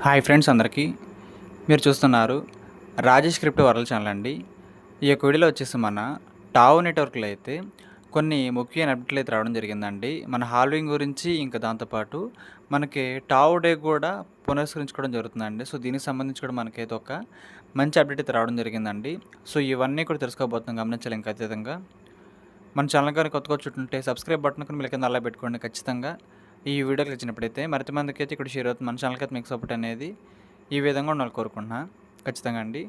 Hi friends అందరికీ. మీరు చూస్తున్నారు రాజేష్ క్రిప్టో వరల్డ్ ఛానల్ అండి. ఈ యొక్క వీడియోలో వచ్చేసి మన టావ్ నెట్వర్క్లో అయితే కొన్ని ముఖ్యమైన అప్డేట్లు అయితే రావడం జరిగిందండి. మన హాల్వింగ్ గురించి ఇంకా దాంతోపాటు మనకి టావ్ డే కూడా పునస్కరించుకోవడం జరుగుతుందండి. సో దీనికి సంబంధించి కూడా మనకైతే ఒక మంచి అప్డేట్ అయితే రావడం జరిగిందండి. సో ఇవన్నీ కూడా తెలుసుకోబోతున్నాం, గమనించాలి ఇంకా ఖచ్చితంగా. మన ఛానల్ కానీ కొత్తగా వచ్చుంటే సబ్స్క్రైబ్ బటన్ కూడా మీరు కింద అలా పెట్టుకోండి ఖచ్చితంగా. ఈ వీడియోకి వచ్చినప్పుడైతే మరింత మందికి అయితే ఇక్కడ షేర్ అవుతుంది. మన ఛానల్కి అయితే మీకు సపోర్ట్ అనేది ఈ విధంగా ఉండాలని కోరుకుంటున్నా ఖచ్చితంగా అండి.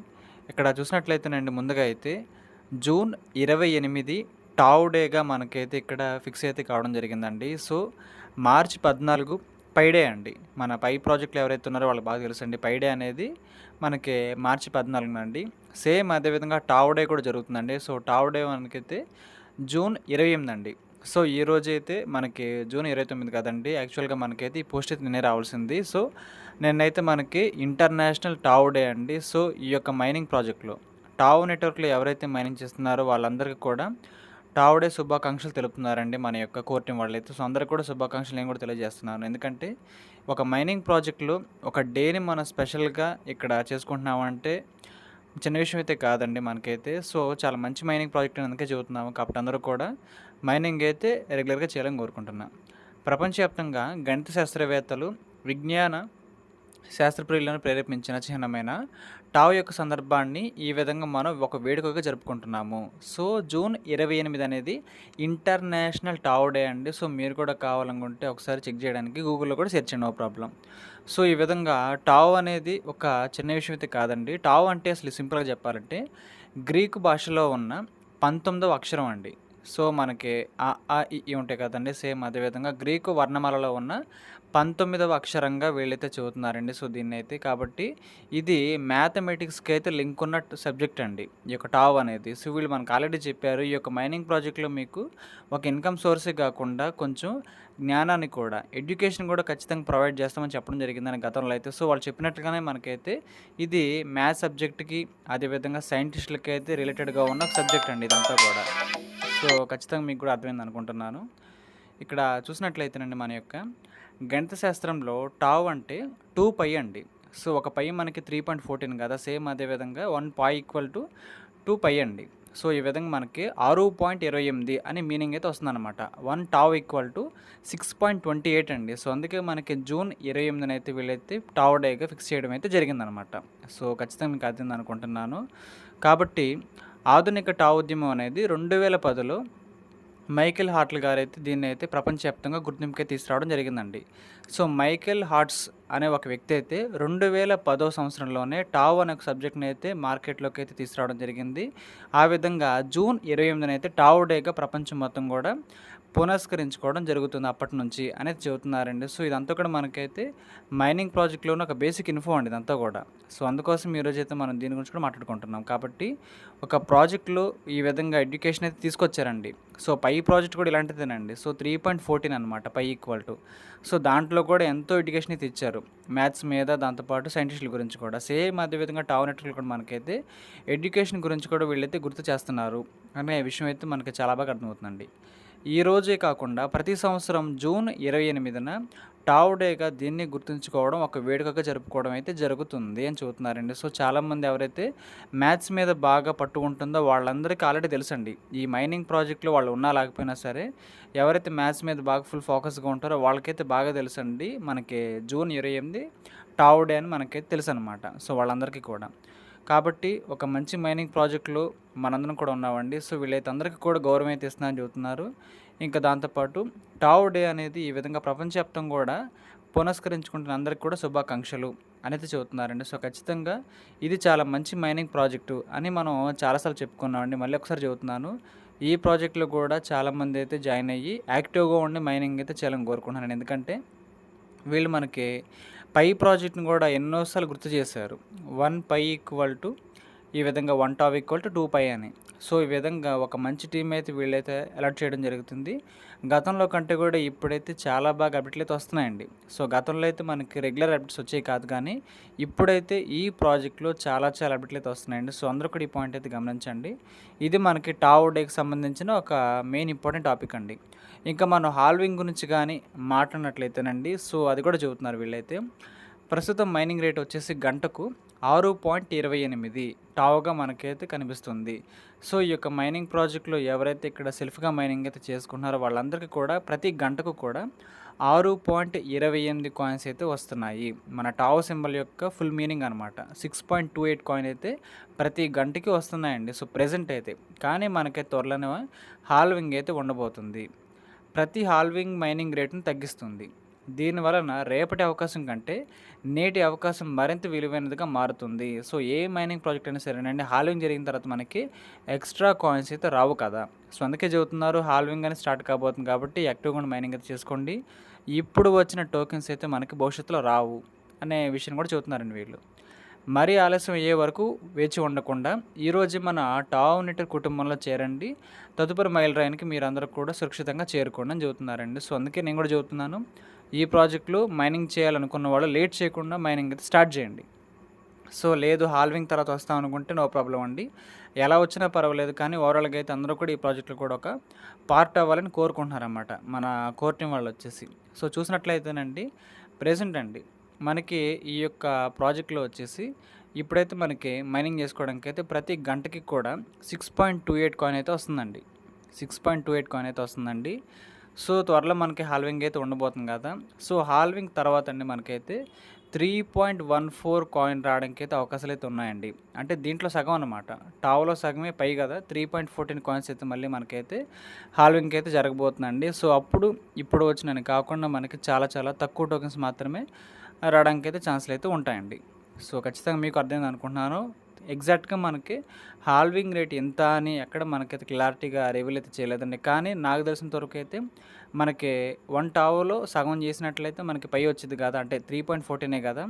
ఇక్కడ చూసినట్లయితేనండి, ముందుగా అయితే జూన్ 28 టావ్ డేగా మనకైతే ఇక్కడ ఫిక్స్ అయితే కావడం జరిగిందండి. సో మార్చి 14 పైడే అండి. మన పై ప్రాజెక్టులు ఎవరైతే ఉన్నారో వాళ్ళకి బాగా తెలుసండి. పైడే అనేది మనకి మార్చి 14 అండి. సేమ్ అదేవిధంగా టావ్ డే కూడా జరుగుతుందండి. సో టావ్ డే మనకైతే జూన్ 28 అండి. సో ఈ రోజైతే మనకి జూన్ 29 కదండి. యాక్చువల్గా మనకైతే ఈ పోస్ట్ అయితే నిన్నే రావాల్సింది. సో నిన్నైతే మనకి ఇంటర్నేషనల్ టావ్ డే అండి. సో ఈ యొక్క మైనింగ్ ప్రాజెక్ట్లో టావ్ నెట్వర్క్లో ఎవరైతే మైనింగ్ చేస్తున్నారో వాళ్ళందరికీ కూడా టావ్ డే శుభాకాంక్షలు తెలుపుతున్నారండి మన యొక్క కోర్ టీం వాళ్ళైతే. సో అందరికీ కూడా శుభాకాంక్షలు నేను కూడా తెలియజేస్తున్నాను. ఎందుకంటే ఒక మైనింగ్ ప్రాజెక్ట్లో ఒక డేని మనం స్పెషల్గా ఇక్కడ చేసుకుంటున్నామంటే చిన్న విషయం అయితే కాదండి మనకైతే. సో చాలా మంచి మైనింగ్ ప్రాజెక్ట్ అందుకే చెబుతున్నాము. కాబట్టి అందరూ కూడా మైనింగ్ అయితే రెగ్యులర్గా చేయాలని కోరుకుంటున్నాను. ప్రపంచవ్యాప్తంగా గణిత శాస్త్రవేత్తలు, విజ్ఞాన శాస్త్రప్రియులను ప్రేరేపించిన చిహ్నమైన టావ్ యొక్క సందర్భాన్ని ఈ విధంగా మనం ఒక వేడుకగా జరుపుకుంటున్నాము. సో జూన్ 28 అనేది ఇంటర్నేషనల్ టావ్ డే అండి. సో మీరు కూడా కావాలనుకుంటే ఒకసారి చెక్ చేయడానికి గూగుల్లో కూడా సెర్చ్ చేయండి, నో ప్రాబ్లం. సో ఈ విధంగా టావ్ అనేది ఒక చిన్న విషయం అయితే కాదండి. టావ్ అంటే అసలు సింపుల్గా చెప్పాలంటే గ్రీకు భాషలో ఉన్న 19వ అక్షరం అండి. సో మనకి ఆ ఆ ఈ ఉంటాయి కదండి, సేమ్ అదేవిధంగా గ్రీకు వర్ణమాలలో ఉన్న 19వ అక్షరంగా వీళ్ళైతే చెబుతున్నారండి. సో దీన్నైతే కాబట్టి ఇది మ్యాథమెటిక్స్కి అయితే లింక్ ఉన్న సబ్జెక్ట్ అండి ఈ యొక్క టావ్ అనేది. సో వీళ్ళు మనకు ఆల్రెడీ చెప్పారు, ఈ యొక్క మైనింగ్ ప్రాజెక్ట్లో మీకు ఒక ఇన్కమ్ సోర్సే కాకుండా కొంచెం జ్ఞానాన్ని కూడా, ఎడ్యుకేషన్ కూడా ఖచ్చితంగా ప్రొవైడ్ చేస్తామని చెప్పడం జరిగిందని గతంలో అయితే. సో వాళ్ళు చెప్పినట్టుగానే మనకైతే ఇది మ్యాథ్స్ సబ్జెక్ట్కి అదేవిధంగా సైంటిస్టులకి అయితే రిలేటెడ్గా ఉన్న సబ్జెక్ట్ అండి ఇదంతా కూడా. సో ఖచ్చితంగా మీకు కూడా అర్థమైంది అనుకుంటున్నాను. ఇక్కడ చూసినట్లయితేనండి, మన యొక్క గణిత శాస్త్రంలో టావ్ అంటే 2 పై అండి. సో ఒక పై మనకి 3.14 కదా, సేమ్ అదేవిధంగా 1 పై ఈక్వల్ టు 2 పై అండి. సో ఈ విధంగా మనకి 6.28 అని మీనింగ్ అయితే వస్తుందన్నమాట. 1 టావ్ ఈక్వల్ టు 6.28 అండి. సో అందుకే మనకి జూన్ 28 అయితే వీళ్ళైతే టావ్ డేగా ఫిక్స్ చేయడం అయితే జరిగిందనమాట. సో ఖచ్చితంగా మీకు అర్థమైంది అనుకుంటున్నాను. కాబట్టి ఆధునిక టావ్ ఉద్యమం అనేది 2010లో మైకేల్ హార్ట్ల్ గారైతే దీన్ని అయితే ప్రపంచవ్యాప్తంగా గుర్తింపుకే తీసుకురావడం జరిగిందండి. సో మైకేల్ హార్ట్స్ అనే ఒక వ్యక్తి అయితే 2010వ సంవత్సరంలోనే టావ్ అనే ఒక సబ్జెక్ట్ని అయితే మార్కెట్లోకి అయితే తీసుకురావడం జరిగింది. ఆ విధంగా జూన్ 28 అయితే టావ్ డేగా ప్రపంచం మొత్తం కూడా పునస్కరించుకోవడం జరుగుతుంది అప్పటి నుంచి అనేది చెబుతున్నారండి. సో ఇదంతా కూడా మనకైతే మైనింగ్ ప్రాజెక్ట్లోనే ఒక బేసిక్ ఇన్ఫో అండి ఇదంతా కూడా. సో అందుకోసం ఈరోజు అయితే మనం దీని గురించి కూడా మాట్లాడుకుంటున్నాం. కాబట్టి ఒక ప్రాజెక్ట్లో ఈ విధంగా ఎడ్యుకేషన్ అయితే తీసుకొచ్చారండి. సో పై ప్రాజెక్ట్ కూడా ఇలాంటిదేనండి. సో 3.14 అనమాట పై ఈక్వల్ టు. సో దాంట్లో కూడా ఎంతో ఎడ్యుకేషన్ అయితే ఇచ్చారు మ్యాథ్స్ మీద, దాంతోపాటు సైంటిస్టుల గురించి కూడా. సేమ్ అదేవిధంగా టావ్ నెట్వర్క్లో కూడా మనకైతే ఎడ్యుకేషన్ గురించి కూడా వీళ్ళైతే గుర్తు చేస్తున్నారు అనే విషయం అయితే మనకి చాలా బాగా అర్థమవుతుందండి. ఈ రోజే కాకుండా ప్రతి సంవత్సరం జూన్ 28న టావ్ డేగా దీన్ని గుర్తుంచుకోవడం, ఒక వేడుకగా జరుపుకోవడం అయితే జరుగుతుంది అని చెబుతున్నారండి. సో చాలామంది ఎవరైతే మ్యాథ్స్ మీద బాగా పట్టు ఉంటుందో వాళ్ళందరికీ ఆల్రెడీ తెలుసండి. ఈ మైనింగ్ ప్రాజెక్ట్లో వాళ్ళు ఉన్నా లేకపోయినా సరే, ఎవరైతే మ్యాథ్స్ మీద బాగా ఫుల్ ఫోకస్గా ఉంటారో వాళ్ళకైతే బాగా తెలుసండి. మనకి జూన్ 28 టావ్ డే అని మనకైతే తెలుసు అనమాట. సో వాళ్ళందరికీ కూడా. కాబట్టి ఒక మంచి మైనింగ్ ప్రాజెక్టులో మనందరం కూడా ఉన్నామండి. సో వీళ్ళైతే అందరికీ కూడా గౌరవం అయితే ఇస్తున్నారని చెబుతున్నారు. ఇంకా దాంతోపాటు టావ్ డే అనేది ఈ విధంగా ప్రపంచవ్యాప్తంగా కూడా పునస్కరించుకుంటున్న అందరికీ కూడా శుభాకాంక్షలు అనేది చెబుతున్నారండి. సో ఖచ్చితంగా ఇది చాలా మంచి మైనింగ్ ప్రాజెక్టు అని మనం చాలాసార్లు చెప్పుకున్నామండి. మళ్ళీ ఒకసారి చెబుతున్నాను, ఈ ప్రాజెక్టులో కూడా చాలామంది అయితే జాయిన్ అయ్యి యాక్టివ్గా ఉండి మైనింగ్ అయితే చేయాలని కోరుకుంటున్నాను. ఎందుకంటే వీళ్ళు మనకి పై ప్రాజెక్ట్ని కూడా ఎన్నోసార్లు గుర్తు చేశారు. 1 పై ఈక్వల్ టు ఈ విధంగా 1 టావ్ ఈక్వల్ టు 2 పై అని. సో ఈ విధంగా ఒక మంచి టీం అయితే వీళ్ళైతే అలాట్ చేయడం జరుగుతుంది. గతంలో కంటే కూడా ఇప్పుడైతే చాలా బాగా అప్డేట్లు అయితే వస్తున్నాయండి. సో గతంలో అయితే మనకి రెగ్యులర్ అప్డేట్స్ వచ్చాయి కాదు, కానీ ఇప్పుడైతే ఈ ప్రాజెక్ట్లో చాలా అప్డేట్లు అయితే వస్తున్నాయండి. సో అందరూ కూడా ఈ పాయింట్ అయితే గమనించండి. ఇది మనకి టావ్ డేకి సంబంధించిన ఒక మెయిన్ ఇంపార్టెంట్ టాపిక్ అండి. ఇంకా మనం హాల్వింగ్ గురించి కానీ మాట్లాడినట్లయితేనండి, సో అది కూడా చెబుతున్నారు వీళ్ళైతే. ప్రస్తుతం మైనింగ్ రేట్ వచ్చేసి గంటకు 6.28 టావుగా మనకైతే కనిపిస్తుంది. సో, ఈ యొక్క మైనింగ్ ప్రాజెక్ట్‌లో ఎవరైతే ఇక్కడ సెల్ఫ్‌గా మైనింగ్ అయితే చేసుకుంటున్నారో వాళ్ళందరికీ కూడా ప్రతి గంటకు కూడా 6.28 కాయిన్స్ అయితే వస్తున్నాయి. మన టావ్ సింబల్ యొక్క ఫుల్ మీనింగ్ అనమాట. 6.28 కాయిన్ అయితే ప్రతి గంటకి వస్తున్నాయండి. సో, ప్రెజెంట్ అయితే. కానీ మనకి త్వరలోనే హాల్వింగ్ అయితే ఉండబోతుంది. ప్రతి హాల్వింగ్ మైనింగ్ రేట్‌ని తగ్గిస్తుంది. దీని వలన రేపటి అవకాశం కంటే నేటి అవకాశం మరింత విలువైనదిగా మారుతుంది. సో, ఏ మైనింగ్ ప్రాజెక్ట్ అయినా సరేనండి, హాల్వింగ్ జరిగిన తర్వాత మనకి ఎక్స్ట్రా కాయిన్స్ అయితే రావు కదా! సో, అందుకే చెబుతున్నారు హాల్వింగ్ అని స్టార్ట్ కాబోతుంది కాబట్టి యాక్టివ్‌గా ఉండి మైనింగ్ అయితే చేసుకోండి. ఇప్పుడు వచ్చిన టోకెన్స్ అయితే మనకి భవిష్యత్తులో రావు అనే విషయం కూడా చెబుతున్నారండి వీళ్ళు. మరీ ఆలస్యం అయ్యే వరకు వేచి ఉండకుండా ఈరోజే మన టావ్ నెట్వర్క్ కుటుంబంలో చేరండి. తదుపరి మైలురాయికి మీరందరూ కూడా సురక్షితంగా చేరుకోండి అని చెబుతున్నారండి. సో, అందుకే నేను కూడా చెబుతున్నాను. ఈ ప్రాజెక్ట్‌లో మైనింగ్ చేయాలనుకున్న వాళ్ళు లేట్ చేయకుండా మైనింగ్ అయితే స్టార్ట్ చేయండి. సో, లేదు హాల్వింగ్ తర్వాత వస్తాం అనుకుంటే నో ప్రాబ్లమ్ అండి. ఎలా వచ్చినా పర్వాలేదు, కానీ ఓవరాల్‌గా అయితే అందరూ కూడా ఈ ప్రాజెక్ట్‌లో కూడా ఒక పార్ట్ అవ్వాలని కోరుకుంటున్నారన్నమాట. మన కోర్ టీమ్ వాళ్ళొచ్చేసి. సో, చూసినట్లయితేనండి ప్రెజెంట్ అండి మనకి ఈ యొక్క ప్రాజెక్ట్‌లో వచ్చేసి ఇప్పుడైతే మనకి మైనింగ్ చేసుకోవడానికైతే ప్రతి గంటకి కూడా 6.28 కాయిన్ అయితే వస్తుందండి. 6.28 కాయిన్ అయితే వస్తుందండి. సో, త్వరలో మనకి హాల్వింగ్ అయితే ఉండబోతుంది కదా! సో, హాల్వింగ్ తర్వాత అండి మనకైతే 3.14 కాయిన్ రావడానికైతే అవకాశాలైతే ఉన్నాయండి. అంటే దీంట్లో సగం అనమాట. టావ్‌లో సగమే పై కదా! 3.14 కాయిన్స్ అయితే మళ్ళీ మనకైతే హాల్వింగ్ అయితే జరగబోతుందండి. సో, అప్పుడు ఇప్పుడు వచ్చినని కాకుండా మనకి చాలా చాలా తక్కువ టోకెన్స్ మాత్రమే రావడానికైతే ఛాన్సులు అయితే ఉంటాయండి. సో, ఖచ్చితంగా మీకు అర్థమైంది అనుకుంటున్నాను. ఎగ్జాక్ట్‌గా మనకి హాల్వింగ్ రేట్ ఎంత అని ఎక్కడ మనకైతే క్లారిటీగా రివీల్ అయితే చేయలేదండి. కానీ నాకు తెలిసినంత వరకు అయితే మనకి 1 టావ్‌లో సగం చేసినట్లయితే మనకి పై వచ్చిద్ది కదా! అంటే 3.14 కదా!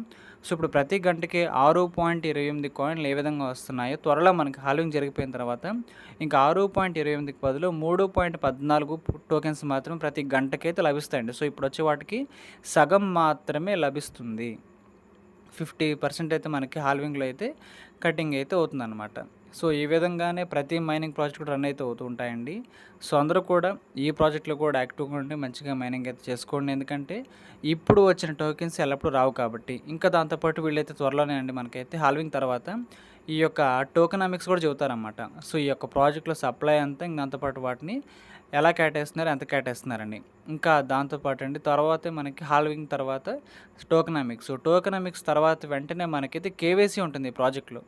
సో, ఇప్పుడు ప్రతి గంటకి 6.28 కాయిన్‌లు ఏ విధంగా వస్తున్నాయో త్వరలో మనకి హాల్వింగ్ జరిగిపోయిన తర్వాత ఇంకా 6.28కి బదులు 3.14 టోకెన్స్ మాత్రం ప్రతి గంటకైతే లభిస్తాయండి. సో, ఇప్పుడు వచ్చే వాటికి సగం మాత్రమే లభిస్తుంది. 50% అయితే మనకి హాల్వింగ్‌లో అయితే కటింగ్ అయితే అవుతుందన్నమాట. సో, ఈ విధంగానే ప్రతి మైనింగ్ ప్రాజెక్ట్ కూడా రన్ అయితే అవుతూ ఉంటాయండి. సో, అందరూ కూడా ఈ ప్రాజెక్ట్‌లో కూడా యాక్టివ్‌గా ఉండి మంచిగా మైనింగ్ అయితే చేసుకోండి. ఎందుకంటే ఇప్పుడు వచ్చిన టోకెన్స్ ఎల్లప్పుడూ రావు కాబట్టి. ఇంకా దాంతోపాటు వీళ్ళైతే త్వరలోనే అండి మనకైతే హాల్వింగ్ తర్వాత ఈ యొక్క టోకెనామిక్స్ కూడా చెబుతారన్నమాట. సో, ఈ యొక్క ప్రాజెక్ట్‌లో సప్లై అంతా ఇంక దాంతోపాటు వాటిని ఎలా కేటాయిస్తున్నారు, ఎంత కేటాయిస్తున్నారండి. ఇంకా దాంతోపాటు అండి తర్వాతే మనకి హాల్వింగ్ తర్వాత టోకెనామిక్స్. టోకెనామిక్స్ తర్వాత వెంటనే మనకైతే కేవైసీ ఉంటుంది ఈ ప్రాజెక్ట్‌లో.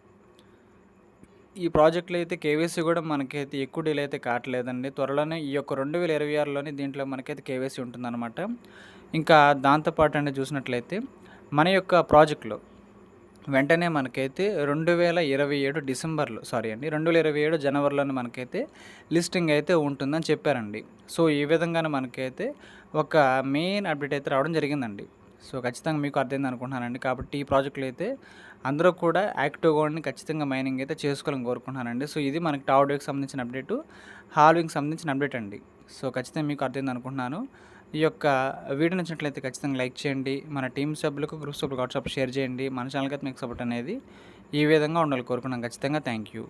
ఈ ప్రాజెక్ట్‌లో అయితే కేవైసీ కూడా మనకైతే ఎక్కువ డిలే అయితే కావట్లేదండి. త్వరలోనే ఈ యొక్క 2026లోనే దీంట్లో మనకైతే కేవైసీ ఉంటుందన్నమాట. ఇంకా దాంతో పాటు అండి చూసినట్లయితే మన యొక్క ప్రాజెక్ట్‌లో వెంటనే మనకైతే 2027 డిసెంబర్‌లో 2027 జనవరిలోనే మనకైతే లిస్టింగ్ అయితే ఉంటుందని చెప్పారండి. సో, ఈ విధంగానే మనకైతే ఒక మెయిన్ అప్డేట్ అయితే రావడం జరిగిందండి. సో, ఖచ్చితంగా మీకు అర్థమైంది అనుకుంటున్నానండి. కాబట్టి ఈ ప్రాజెక్ట్‌లో అయితే అందరూ కూడా యాక్టివ్‌గా ఉండి ఖచ్చితంగా మైనింగ్ అయితే చేసుకోవాలని కోరుకుంటున్నానండి. సో, ఇది మనకి టావ్ డేకి సంబంధించిన అప్డేటు, హాల్వింగ్‌కి సంబంధించిన అప్డేట్ అండి. సో, ఖచ్చితంగా మీకు అర్థమైంది అనుకుంటున్నాను. ఈ యొక్క వీడియో నచ్చినట్లయితే ఖచ్చితంగా లైక్ చేయండి. మన టీమ్ సభ్యులకు, గ్రూప్ సభ్యులకు వాట్సాప్ షేర్ చేయండి. మన ఛానల్‌కి అయితే మీకు సపోర్ట్ అనేది ఈ విధంగా ఉండాలని కోరుకున్నాను. ఖచ్చితంగా థ్యాంక్ యూ.